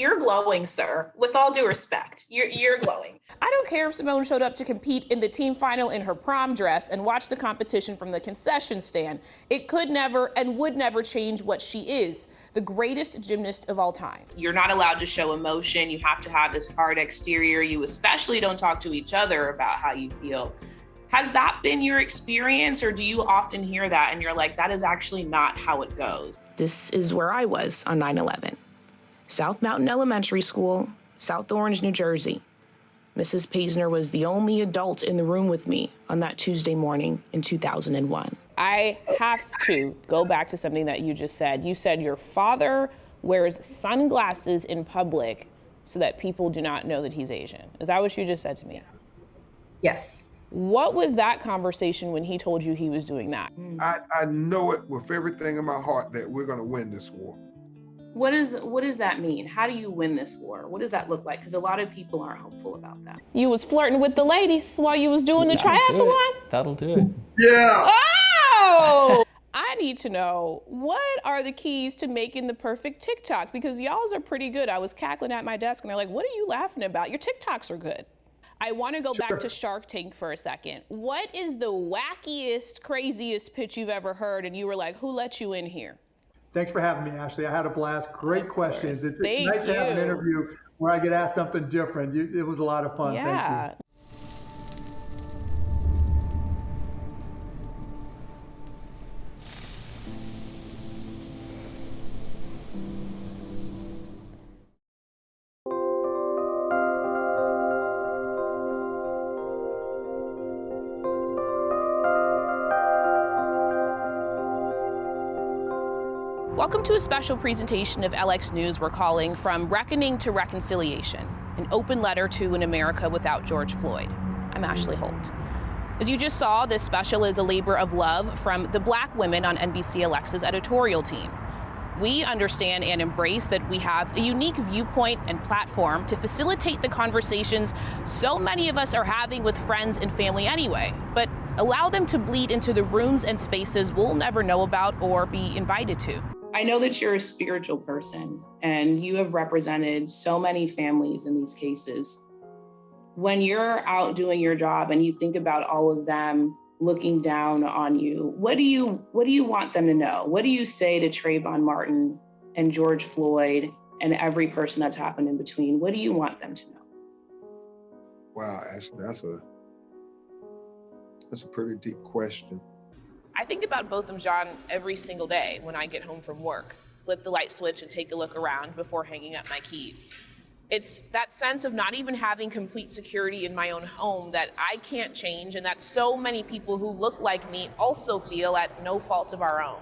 You're glowing, sir. With all due respect, you're glowing. I don't care if Simone showed up to compete in the team final in her prom dress and watch the competition from the concession stand. It could never and would never change what she is, the greatest gymnast of all time. You're not allowed to show emotion. You have to have this hard exterior. You especially don't talk to each other about how you feel. Has that been your experience, or do you often hear that and you're like, that is actually not how it goes? This is where I was on 9/11. South Mountain Elementary School, South Orange, New Jersey. Mrs. Paisner was the only adult in the room with me on that Tuesday morning in 2001. I have to go back to something that you just said. You said your father wears sunglasses in public so that people do not know that he's Asian. Is that what you just said to me? Yes. What was that conversation when he told you he was doing that? I know it with everything in my heart that we're going to win this war. What does that mean? How do you win this war? What does that look like? Because a lot of people aren't hopeful about that. You was flirting with the ladies while you was doing the triathlon? That'll do it. Yeah. Oh! I need to know, what are the keys to making the perfect TikTok? Because y'all's are pretty good. I was cackling at my desk and they're like, what are you laughing about? Your TikToks are good. I want to go back to Shark Tank for a second. What is the wackiest, craziest pitch you've ever heard and you were like, who let you in here? Thanks for having me, Ashley. I had a blast. Great questions. It's Thank nice to have an you. interview where I get asked something different. It was a lot of fun. Yeah. Thank you. Welcome to a special presentation of LX News we're calling From Reckoning to Reconciliation, an open letter to an America without George Floyd. I'm Ashley Holt. As you just saw, this special is a labor of love from the Black women on NBCLX's editorial team. We understand and embrace that we have a unique viewpoint and platform to facilitate the conversations so many of us are having with friends and family anyway, but allow them to bleed into the rooms and spaces we'll never know about or be invited to. I know that you're a spiritual person and you have represented so many families in these cases. When you're out doing your job and you think about all of them looking down on you, what do you want them to know? What do you say to Trayvon Martin and George Floyd and every person that's happened in between? What do you want them to know? Wow, Ashley, that's a pretty deep question. I think about Botham Jean every single day when I get home from work, flip the light switch and take a look around before hanging up my keys. It's that sense of not even having complete security in my own home that I can't change and that so many people who look like me also feel at no fault of our own.